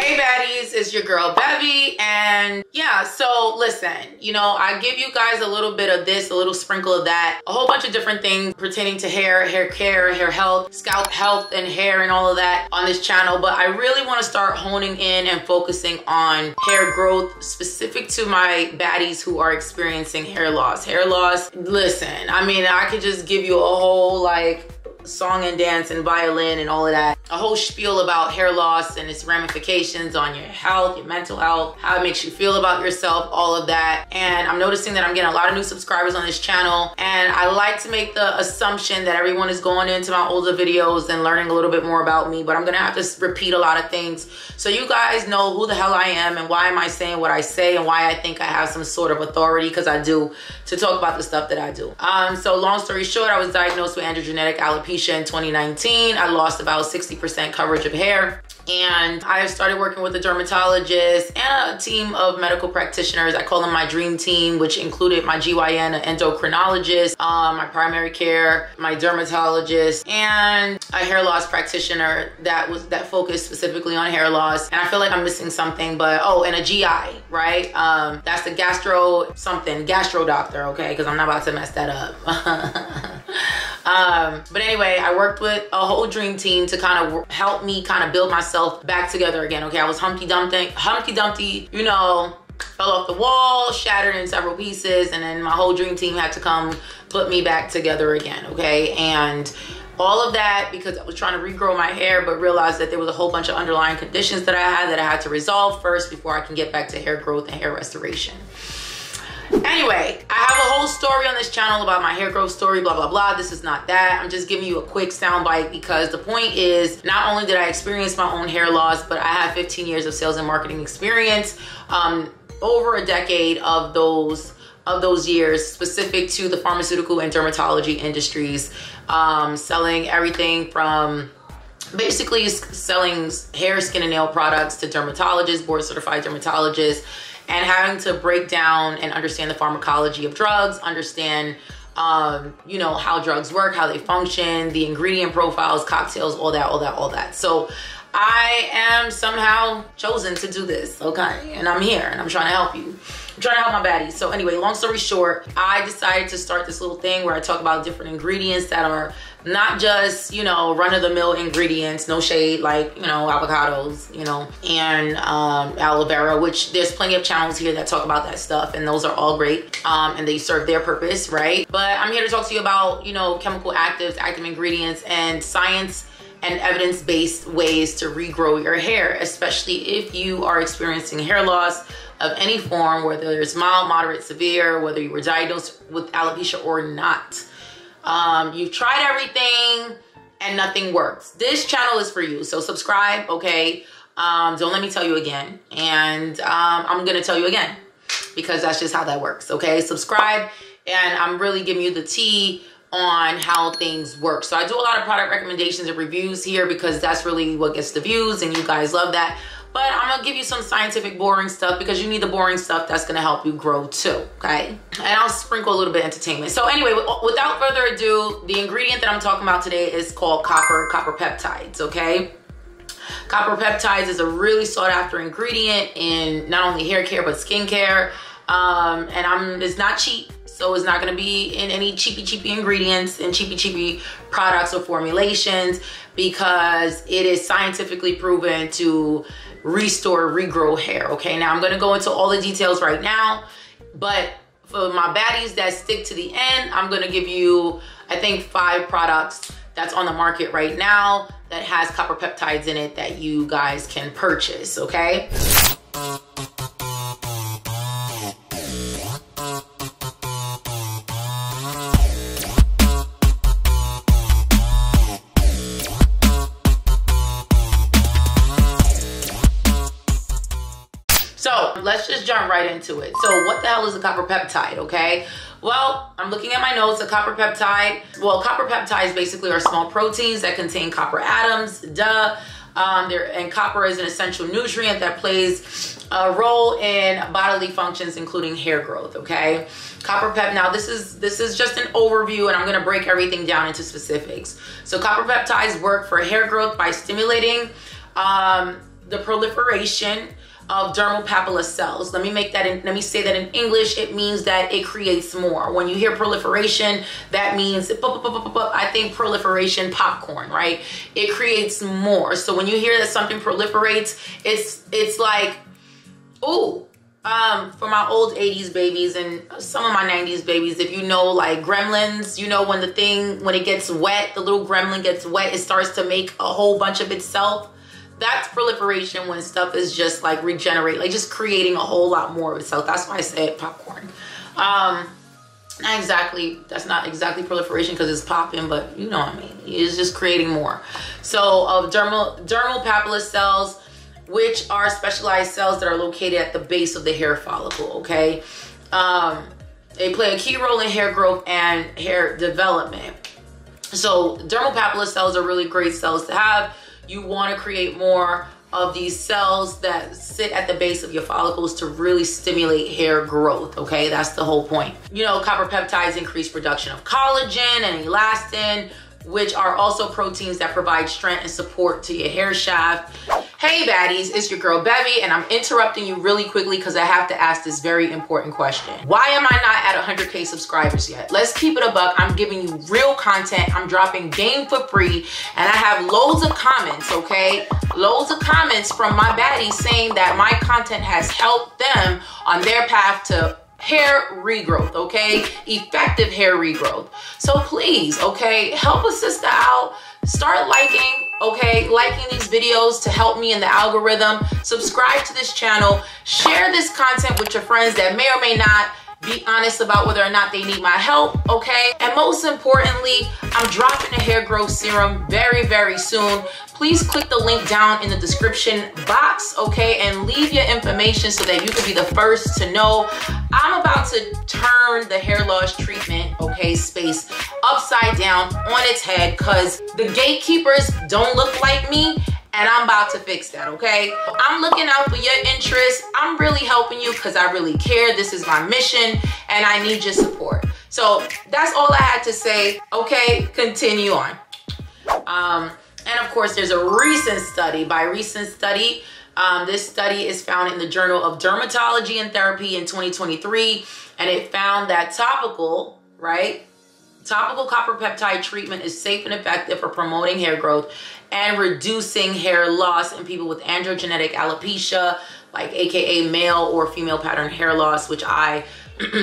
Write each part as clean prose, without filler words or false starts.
Hey baddies, it's your girl Bevy, and yeah, so listen, you know, I give you guys a little bit of this, a little sprinkle of that, a whole bunch of different things pertaining to hair, hair care, hair health, scalp health and hair and all of that on this channel. But I really want to start honing in and focusing on hair growth specific to my baddies who are experiencing hair loss. Hair loss, listen, I mean, I could just give you a whole like song and dance and violin and all of that, a whole spiel about hair loss and its ramifications on your health, your mental health, how it makes you feel about yourself, all of that. And I'm noticing that I'm getting a lot of new subscribers on this channel, and I like to make the assumption that everyone is going into my older videos and learning a little bit more about me, but I'm gonna have to repeat a lot of things so you guys know who the hell I am and why am I saying what I say and why I think I have some sort of authority, because I do, to talk about the stuff that I do. So long story short, I was diagnosed with androgenetic alopecia in 2019. I lost about 60% coverage of hair, and I started working with a dermatologist and a team of medical practitioners. I call them my dream team, which included my GYN, an endocrinologist, my primary care, my dermatologist, and a hair loss practitioner that focused specifically on hair loss. And I feel like I'm missing something, but oh, and a GI, right? That's the gastro doctor, okay? Because I'm not about to mess that up. But anyway, I worked with a whole dream team to kind of help me kind of build myself back together again. Okay, I was Humpty Dumpty, you know, fell off the wall, shattered in several pieces, and then my whole dream team had to come put me back together again, okay? And all of that because I was trying to regrow my hair, but realized that there was a whole bunch of underlying conditions that I had to resolve first before I can get back to hair growth and hair restoration. Anyway, I have a whole story on this channel about my hair growth story, blah, blah, blah. This is not that. I'm just giving you a quick soundbite because the point is, not only did I experience my own hair loss, but I have 15 years of sales and marketing experience, over a decade of those years specific to the pharmaceutical and dermatology industries, selling everything from basically selling hair, skin, and nail products to dermatologists, board certified dermatologists, and having to break down and understand the pharmacology of drugs, understand, you know, how drugs work, how they function, the ingredient profiles, cocktails, all that. So I am somehow chosen to do this, okay? And I'm here and I'm trying to help you. I'm trying to help my baddies. So anyway, long story short, I decided to start this little thing where I talk about different ingredients that are not just, you know, run-of-the-mill ingredients, no shade, like, you know, avocados, you know, and aloe vera, which there's plenty of channels here that talk about that stuff, and those are all great, and they serve their purpose, right? But I'm here to talk to you about, you know, chemical actives, active ingredients, and science and evidence-based ways to regrow your hair, especially if you are experiencing hair loss of any form, whether it's mild, moderate, severe, whether you were diagnosed with alopecia or not. You've tried everything and nothing works. This channel is for you, so subscribe, okay? Don't let me tell you again. And I'm gonna tell you again because that's just how that works, okay? Subscribe, and I'm really giving you the tea on how things work. So I do a lot of product recommendations and reviews here because that's really what gets the views, and you guys love that. But I'm gonna give you some scientific boring stuff because you need the boring stuff that's gonna help you grow too, okay? And I'll sprinkle a little bit of entertainment. So anyway, without further ado, the ingredient that I'm talking about today is called copper peptides, okay? Copper peptides is a really sought after ingredient in not only hair care, but skincare. And it's not cheap. So it's not gonna be in any cheapy ingredients and cheapy products or formulations, because it is scientifically proven to restore, regrow hair, okay? Now I'm gonna go into all the details right now, but for my baddies that stick to the end, I'm gonna give you, I think, 5 products that's on the market right now that has copper peptides in it that you guys can purchase, okay? So let's just jump right into it. So what the hell is a copper peptide, okay? Well, I'm looking at my notes. A copper peptide, well, copper peptides basically are small proteins that contain copper atoms, and copper is an essential nutrient that plays a role in bodily functions, including hair growth, okay? Now this is just an overview, and I'm gonna break everything down into specifics. So copper peptides work for hair growth by stimulating the proliferation of dermal papilla cells. Let me say that in English. It means that it creates more. When you hear proliferation, that means, I think proliferation popcorn, right? It creates more. So when you hear that something proliferates, it's like, ooh, for my old 80s babies and some of my 90s babies, if you know, like gremlins, you know, when it gets wet, the little gremlin gets wet, it starts to make a whole bunch of itself. That's proliferation, when stuff is just like regenerate, like just creating a whole lot more of itself. That's why I say popcorn. That's not exactly proliferation because it's popping, but you know what I mean. It's just creating more. So of dermal papilla cells, which are specialized cells that are located at the base of the hair follicle, okay? They play a key role in hair growth and hair development. So dermal papilla cells are really great cells to have. You want to create more of these cells that sit at the base of your follicles to really stimulate hair growth, okay? That's the whole point. You know, copper peptides increase production of collagen and elastin, which are also proteins that provide strength and support to your hair shaft. Hey baddies, it's your girl Bevy, and I'm interrupting you really quickly because I have to ask this very important question. Why am I not at 100K subscribers yet? Let's keep it a buck. I'm giving you real content. I'm dropping game for free, and I have loads of comments, okay? Loads of comments from my baddies saying that my content has helped them on their path to hair regrowth, okay? Effective hair regrowth. So please, okay, help a sister out. Start liking, okay? Liking these videos to help me in the algorithm. Subscribe to this channel. Share this content with your friends that may or may not be honest about whether or not they need my help, okay? And most importantly, I'm dropping a hair growth serum very, very soon. Please click the link down in the description box, okay? And leave your information so that you can be the first to know. I'm about to turn the hair loss treatment, okay, space upside down on its head because the gatekeepers don't look like me, and I'm about to fix that, okay? I'm looking out for your interests. I'm really helping you because I really care. This is my mission, and I need your support. So that's all I had to say, okay? Continue on. And of course, there's a recent study. By recent study, this study is found in the Journal of Dermatology and Therapy in 2023, and it found that topical copper peptide treatment is safe and effective for promoting hair growth and reducing hair loss in people with androgenetic alopecia, like AKA male or female pattern hair loss, which I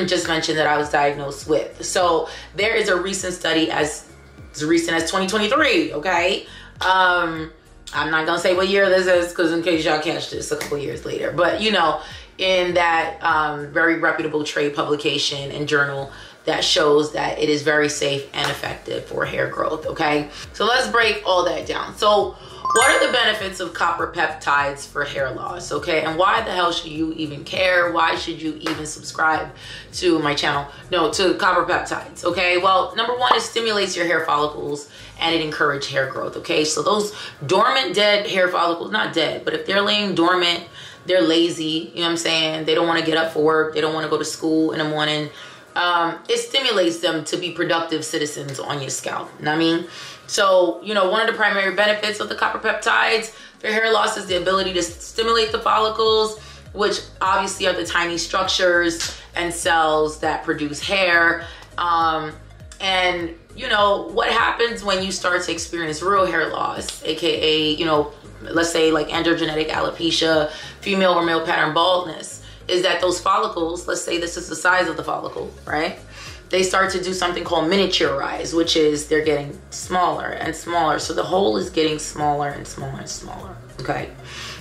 just mentioned that I was diagnosed with. So there is a recent study as recent as 2023, okay? I'm not gonna say what year this is because in case y'all catch this a couple years later, but you know, in that very reputable trade publication and journal that shows that it is very safe and effective for hair growth, okay? So let's break all that down. So what are the benefits of copper peptides for hair loss, okay? And why the hell should you even care? Why should you even subscribe to my channel? No, to copper peptides, okay? Well, number one, it stimulates your hair follicles and it encourages hair growth, okay? So those dormant, dead hair follicles, not dead, but if they're laying dormant, they're lazy, you know what I'm saying? They don't wanna get up for work. They don't wanna go to school in the morning. It stimulates them to be productive citizens on your scalp. You know what I mean? So, you know, one of the primary benefits of the copper peptides for hair loss is the ability to stimulate the follicles, which obviously are the tiny structures and cells that produce hair. And, you know, what happens when you start to experience real hair loss, AKA, you know, let's say like androgenetic alopecia, female or male pattern baldness, is that those follicles, let's say this is the size of the follicle, right? They start to do something called miniaturize, which is they're getting smaller and smaller. So the hole is getting smaller and smaller and smaller, okay?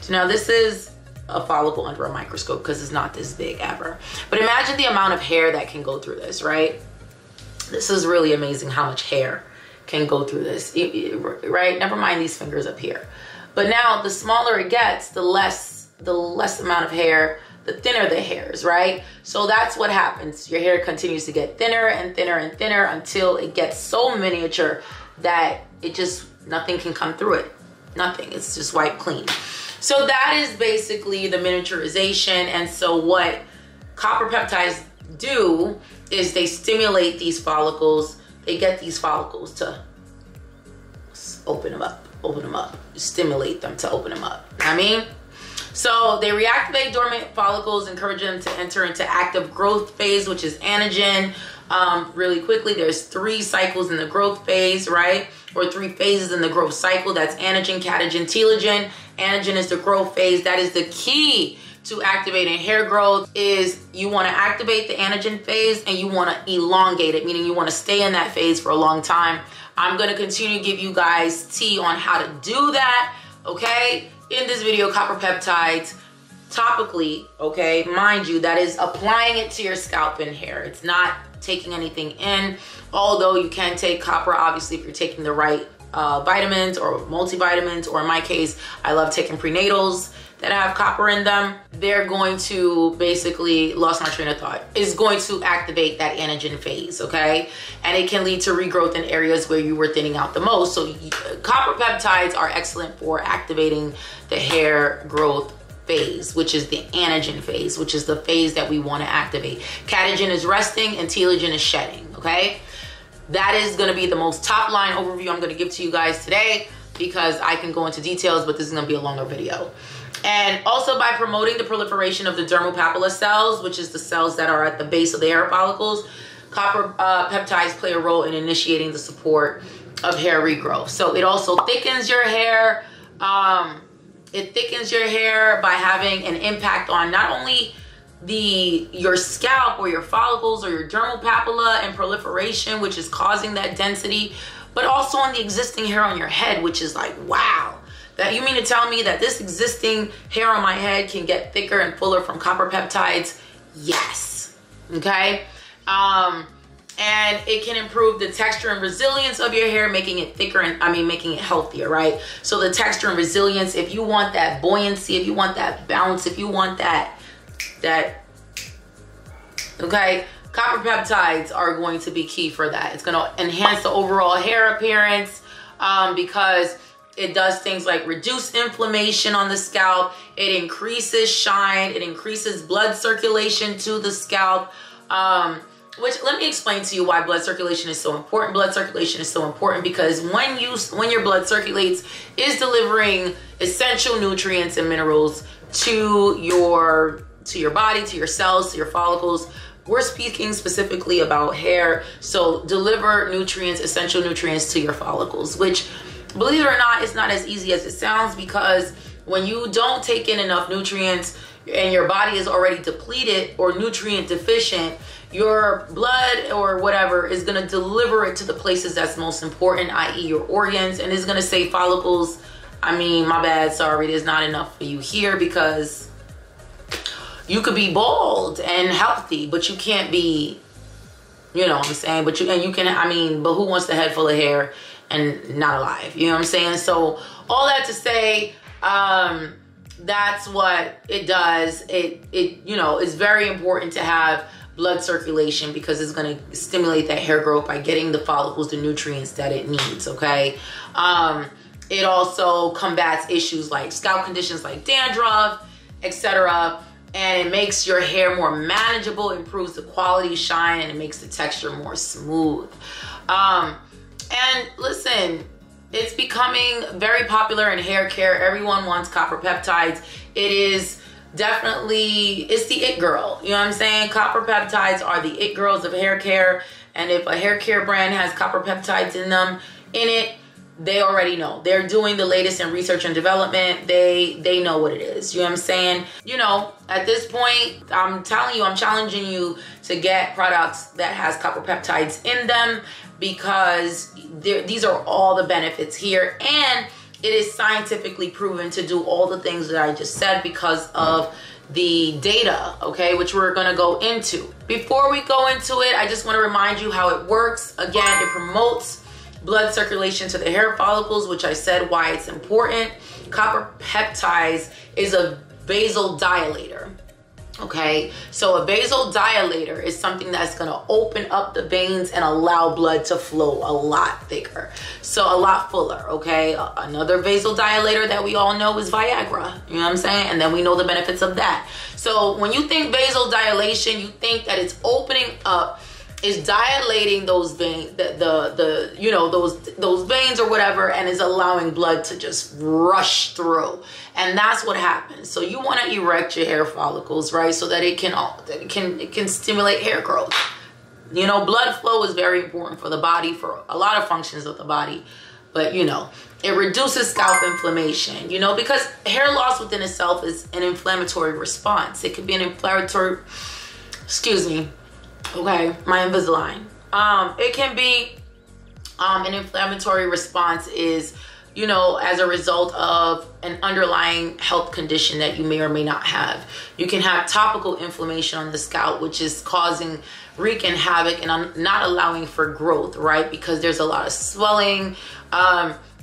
So now this is a follicle under a microscope because it's not this big ever. But imagine the amount of hair that can go through this, right? This is really amazing how much hair can go through this, right? Never mind these fingers up here. But now the smaller it gets, the less amount of hair, the thinner the hairs, right? So that's what happens. Your hair continues to get thinner and thinner and thinner until it gets so miniature that it just, nothing can come through it. Nothing, it's just wiped clean. So that is basically the miniaturization. And so what copper peptides do is they stimulate these follicles. They get these follicles to open them up, stimulate them to open them up. I mean, So they reactivate dormant follicles, encourage them to enter into active growth phase, which is anagen. Really quickly, there's 3 cycles in the growth phase, right? Or 3 phases in the growth cycle. That's anagen, catagen, telogen. Anagen is the growth phase. That is the key to activating hair growth. Is you want to activate the anagen phase and you want to elongate it, meaning you want to stay in that phase for a long time. I'm going to continue to give you guys tea on how to do that, okay? In this video, copper peptides topically, okay? Mind you, that is applying it to your scalp and hair. It's not taking anything in, although you can take copper, obviously, if you're taking the right vitamins or multivitamins, or in my case, I love taking prenatals that have copper in them. They're going to basically, lost my train of thought, is going to activate that anagen phase, okay? And it can lead to regrowth in areas where you were thinning out the most. So copper peptides are excellent for activating the hair growth phase, which is the anagen phase, which is the phase that we want to activate. Catagen is resting and telogen is shedding, okay? That is going to be the most top line overview I'm going to give to you guys today, because I can go into details, but this is going to be a longer video. And also by promoting the proliferation of the dermal papilla cells, which is the cells that are at the base of the hair follicles, copper peptides play a role in initiating the support of hair regrowth. So it also thickens your hair. It thickens your hair by having an impact on not only your scalp or your follicles or your dermal papilla and proliferation, which is causing that density, but also on the existing hair on your head, which is like, wow. That you mean to tell me that this existing hair on my head can get thicker and fuller from copper peptides? Yes. Okay. And it can improve the texture and resilience of your hair, making it thicker and making it healthier, right? So the texture and resilience, if you want that buoyancy, if you want that bounce, if you want that, okay, copper peptides are going to be key for that. It's going to enhance the overall hair appearance, because it does things like reduce inflammation on the scalp. It increases shine. It increases blood circulation to the scalp. Which, let me explain to you why blood circulation is so important. Blood circulation is so important because when your blood circulates, is delivering essential nutrients and minerals to your body, to your cells, to your follicles. We're speaking specifically about hair. So deliver nutrients, essential nutrients to your follicles, which, believe it or not, it's not as easy as it sounds, because when you don't take in enough nutrients and your body is already depleted or nutrient deficient, your blood or whatever is going to deliver it to the places that's most important, i.e. your organs, and it's going to say follicles, my bad, sorry, there's not enough for you here, because you could be bald and healthy, but you can't be, you know what I'm saying, but who wants the head full of hair and not alive? You know what I'm saying? So all that to say, that's what it does. It is very important to have blood circulation, because it's going to stimulate that hair growth by getting the follicles the nutrients that it needs, okay? It also combats issues like scalp conditions like dandruff, etc. And it makes your hair more manageable, improves the quality, shine, and it makes the texture more smooth. And listen, it's becoming very popular in hair care. Everyone wants copper peptides. It is definitely, it's the it girl. You know what I'm saying? Copper peptides are the it girls of hair care. And if a hair care brand has copper peptides in it, they already know. They're doing the latest in research and development. They know what it is. You know what I'm saying? At this point, I'm telling you, I'm challenging you to get products that has copper peptides in them, because these are all the benefits here, and it is scientifically proven to do all the things that I just said because of the data, okay, which we're gonna go into. Before we go into it, I just want to remind you how it works. Again, it promotes blood circulation to the hair follicles, which I said why it's important. Copper peptides is a vasodilator. Okay, so a vasodilator is something that's going to open up the veins and allow blood to flow a lot thicker, so a lot fuller. Okay, another vasodilator that we all know is Viagra. You know what I'm saying? And then we know the benefits of that. So when you think vasodilation, you think that it's opening up is dilating those veins, you know, those veins or whatever, and is allowing blood to just rush through. And that's what happens. So you want to erect your hair follicles, right? So that it can stimulate hair growth. You know, blood flow is very important for the body, for a lot of functions of the body. But, you know, it reduces scalp inflammation, you know, because hair loss within itself is an inflammatory response. It could be an inflammatory, excuse me, okay, my Invisalign. It can be an inflammatory response is, you know, as a result of an underlying health condition that you may or may not have. You can have topical inflammation on the scalp, which is wreaking havoc and not allowing for growth, right? Because there's a lot of swelling.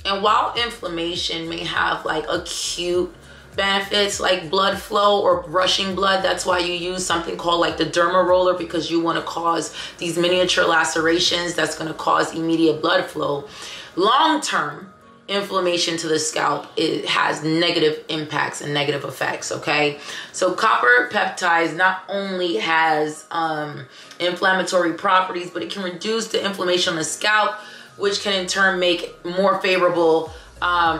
And while inflammation may have like acute benefits like blood flow or rushing blood, that's why you use something called like the derma roller, because you want to cause these miniature lacerations that's going to cause immediate blood flow. Long-term inflammation to the scalp, it has negative impacts and negative effects, okay? So copper peptides not only has inflammatory properties, but it can reduce the inflammation on the scalp, which can in turn make more favorable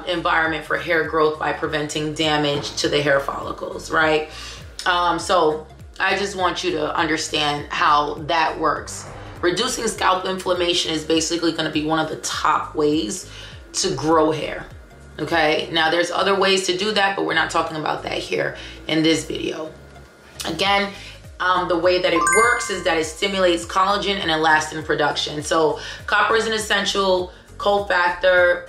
environment for hair growth by preventing damage to the hair follicles, right? So I just want you to understand how that works. Reducing scalp inflammation is basically going to be one of the top ways to grow hair, okay? Now there's other ways to do that, but we're not talking about that here in this video. Again, the way that it works is that it stimulates collagen and elastin production. So copper is an essential cofactor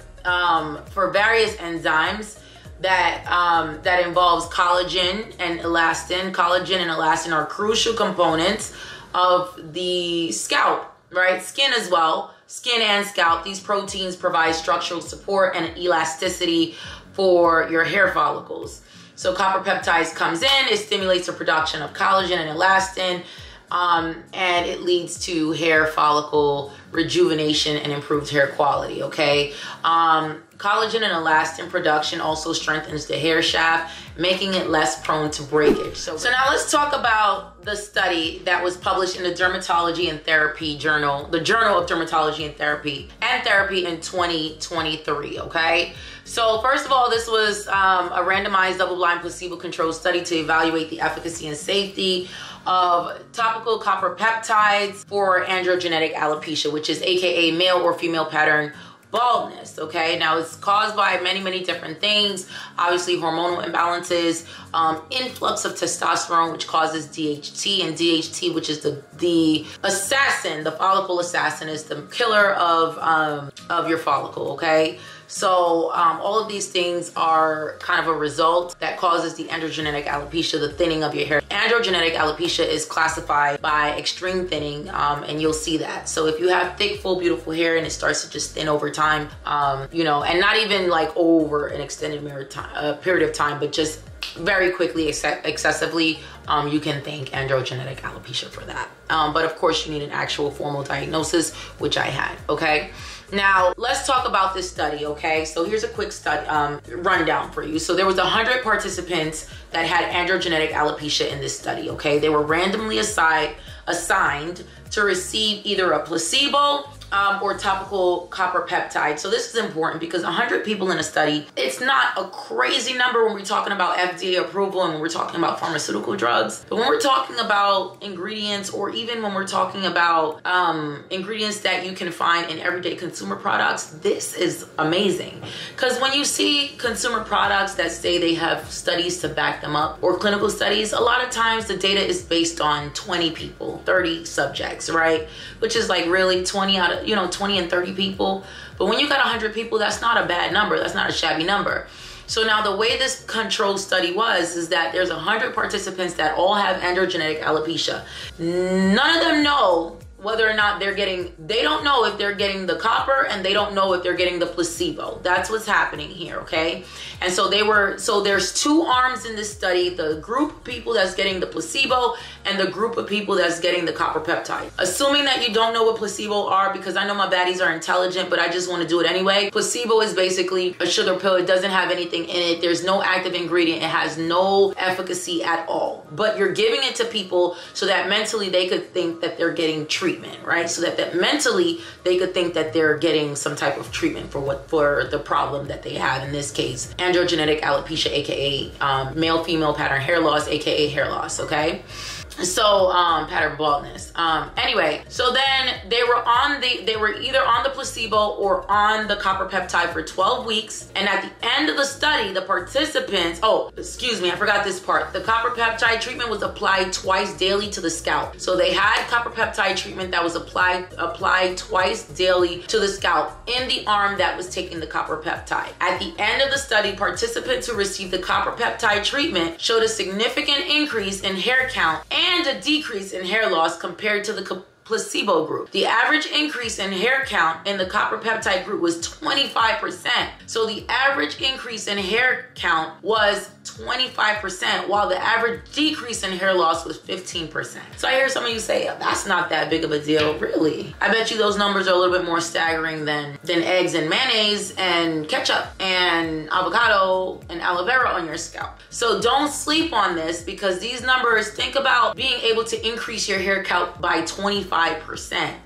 for various enzymes that involves collagen and elastin. Collagen and elastin are crucial components of the scalp, right? Skin as well. Skin and scalp, these proteins provide structural support and elasticity for your hair follicles. So copper peptides comes in, it stimulates the production of collagen and elastin, and it leads to hair follicle rejuvenation and improved hair quality, okay? Collagen and elastin production also strengthens the hair shaft, making it less prone to breakage. So now let's talk about the study that was published in the Dermatology and Therapy Journal, the Journal of Dermatology and Therapy in 2023, okay? So first of all, this was a randomized double-blind placebo-controlled study to evaluate the efficacy and safety of topical copper peptides for androgenetic alopecia, which is AKA male or female pattern baldness, okay? Now it's caused by many different things. Obviously hormonal imbalances, influx of testosterone, which causes DHT, and DHT, which is the assassin, the follicle assassin, is the killer of your follicle, okay? So all of these things are kind of a result that causes the androgenetic alopecia, the thinning of your hair. Androgenetic alopecia is classified by extreme thinning, and you'll see that. So if you have thick, full, beautiful hair and it starts to just thin over time, you know, and not even like over an extended period of time, but just very quickly, excessively, you can thank androgenetic alopecia for that. But of course you need an actual formal diagnosis, which I had, okay? Now, let's talk about this study, okay? So here's a quick study rundown for you. So there was 100 participants that had androgenetic alopecia in this study, okay? They were randomly assigned to receive either a placebo or topical copper peptide. So this is important because 100 people in a study, it's not a crazy number when we're talking about FDA approval and when we're talking about pharmaceutical drugs. But when we're talking about ingredients, or even when we're talking about ingredients that you can find in everyday consumer products, this is amazing. Because when you see consumer products that say they have studies to back them up, or clinical studies, a lot of times the data is based on 20 people, 30 subjects, right? Which is like really 20 out of, 20 and 30 people. But when you got 100 people, that's not a bad number. That's not a shabby number. So now the way this control study is that there's 100 participants that all have androgenetic alopecia. None of them know whether or not they don't know if they're getting the copper, and they don't know if they're getting the placebo. That's what's happening here, okay? And so there's two arms in this study, the group of people that's getting the placebo and the group of people that's getting the copper peptide. Assuming that you don't know what placebo are, because I know my baddies are intelligent, but I just want to do it anyway. Placebo is basically a sugar pill. It doesn't have anything in it. There's no active ingredient. It has no efficacy at all. But you're giving it to people so that mentally they could think that they're getting treated. treatment, right? So that mentally they could think that they're getting some type of treatment for the problem that they have. In this case, androgenetic alopecia, aka male-female pattern hair loss, aka hair loss. Okay. So pattern baldness. Anyway, so then they were either on the placebo or on the copper peptide for 12 weeks, and at the end of the study, the participants, oh excuse me, I forgot this part, the copper peptide treatment was applied twice daily to the scalp. So they had copper peptide treatment that was applied twice daily to the scalp in the arm that was taking the copper peptide. At the end of the study, participants who received the copper peptide treatment showed a significant increase in hair count and a decrease in hair loss compared to the placebo group. The average increase in hair count in the copper peptide group was 25%. So the average increase in hair count was 25%, while the average decrease in hair loss was 15%. So I hear some of you say, oh, that's not that big of a deal. Really? I bet you those numbers are a little bit more staggering than eggs and mayonnaise and ketchup and avocado and aloe vera on your scalp. So don't sleep on this, because these numbers, think about being able to increase your hair count by 25%.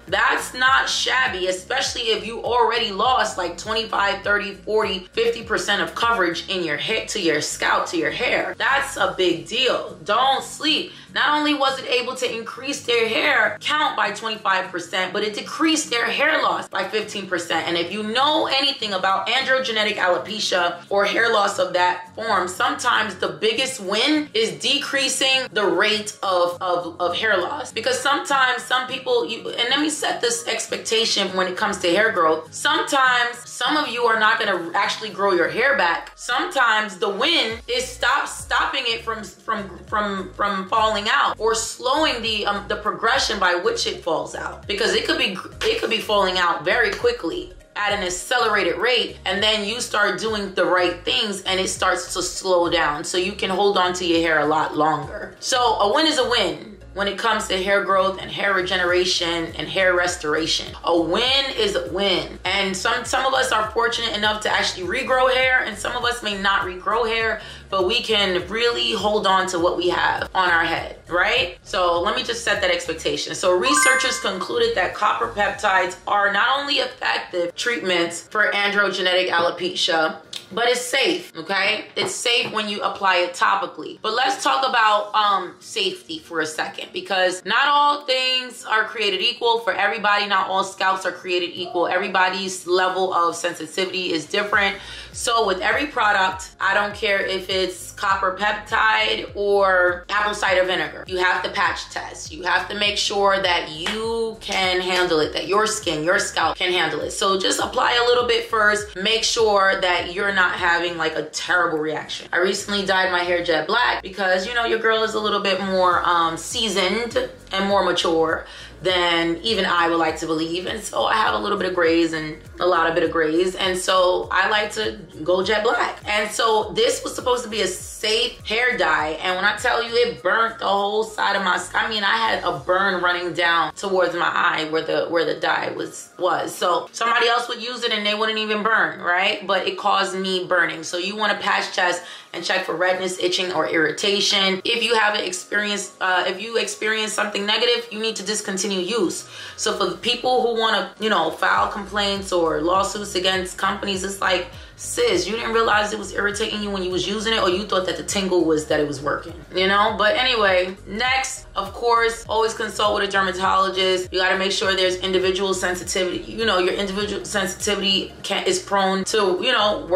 That's not shabby, especially if you already lost like 25, 30, 40, 50% of coverage in your head to your scalp, to your hair. That's a big deal. Don't sleep. Not only was it able to increase their hair count by 25%, but it decreased their hair loss by 15%. And if you know anything about androgenetic alopecia or hair loss of that form, sometimes the biggest win is decreasing the rate of hair loss. Because sometimes some people, and let me set this expectation when it comes to hair growth. Sometimes some of you are not going to actually grow your hair back. Sometimes the win is stopping it from falling out, or slowing the progression by which it falls out, because it could be falling out very quickly at an accelerated rate, and then you start doing the right things and it starts to slow down, so you can hold on to your hair a lot longer. So a win is a win when it comes to hair growth and hair regeneration and hair restoration. A win is a win. And some of us are fortunate enough to actually regrow hair, and some of us may not regrow hair, but we can really hold on to what we have on our head, right? So let me just set that expectation. So researchers concluded that copper peptides are not only effective treatments for androgenetic alopecia, but it's safe, okay? It's safe when you apply it topically. But let's talk about safety for a second, because not all things are created equal for everybody. Not all scalps are created equal. Everybody's level of sensitivity is different. So with every product, I don't care if it's copper peptide or apple cider vinegar, you have to patch test. You have to make sure that you can handle it, that your skin, your scalp can handle it. So just apply a little bit first. Make sure that you're not having like a terrible reaction. I recently dyed my hair jet black because, you know, your girl is a little bit more seasoned and more mature than even I would like to believe. And so I have a little bit of grays and a lot of bit of grays. And so I like to go jet black. And so this was supposed to be a safe hair dye. And when I tell you, it burnt the whole side of my, I mean, I had a burn running down towards my eye where the dye was. So somebody else would use it and they wouldn't even burn, right? But it caused me burning. So you want to patch test and check for redness, itching, or irritation. If you haven't experienced, if you experience something negative, you need to discontinue use. So for the people who want to, you know, file complaints or lawsuits against companies, it's like, sis, you didn't realize it was irritating you when you was using it, or you thought that the tingle was that it was working, you know? But anyway, next, of course, always consult with a dermatologist. You got to make sure there's individual sensitivity. You know, your individual sensitivity is prone to, you know,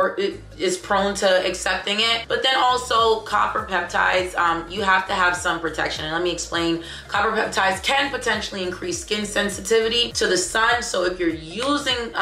is prone to accepting it. But then also copper peptides, you have to have some protection. And let me explain. Copper peptides can potentially increase skin sensitivity to the sun. So if you're using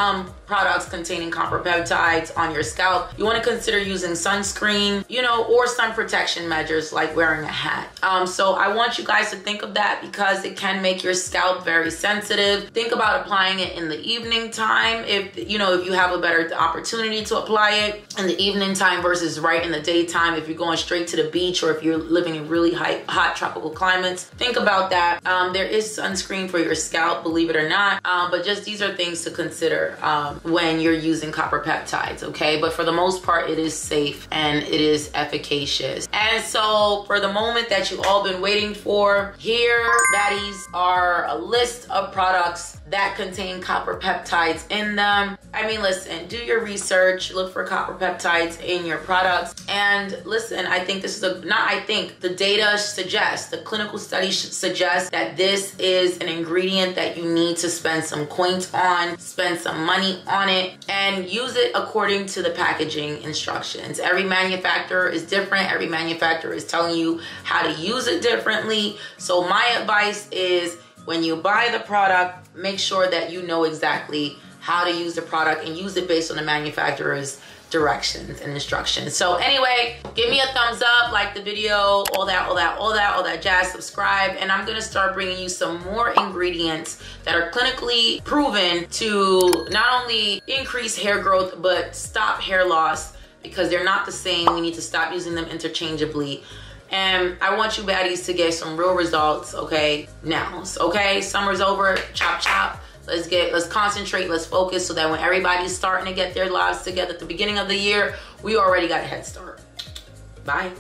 products containing copper peptides on your scalp, you want to consider using sunscreen, you know, or sun protection measures like wearing a hat. So I want you guys to think of that, because it can make your scalp very sensitive. Think about applying it in the evening time if you know, if you have a better opportunity to apply it in in the evening time versus right in the daytime. If you're going straight to the beach or if you're living in really hot tropical climates, think about that. There is sunscreen for your scalp, believe it or not, but just these are things to consider when you're using copper peptides, okay? But for the most part, it is safe and it is efficacious. And so for the moment that you've all been waiting for, here, baddies, are a list of products that contain copper peptides in them. I mean, listen, do your research, look for copper peptides in your products. And listen, I think this is the data suggests, the clinical studies suggest that this is an ingredient that you need to spend some coins on, spend some money on it, and use it according to the packaging instructions. Every manufacturer is different. Every manufacturer is telling you how to use it differently. So my advice is, when you buy the product, make sure that you know exactly how to use the product and use it based on the manufacturer's directions and instructions. So anyway, give me a thumbs up, like the video, all that jazz, subscribe, and I'm gonna start bringing you some more ingredients that are clinically proven to not only increase hair growth, but stop hair loss, because they're not the same. We need to stop using them interchangeably. And I want you baddies to get some real results, okay? Now, okay? Summer's over, chop chop. Let's concentrate, let's focus, so that when everybody's starting to get their lives together at the beginning of the year, we already got a head start. Bye.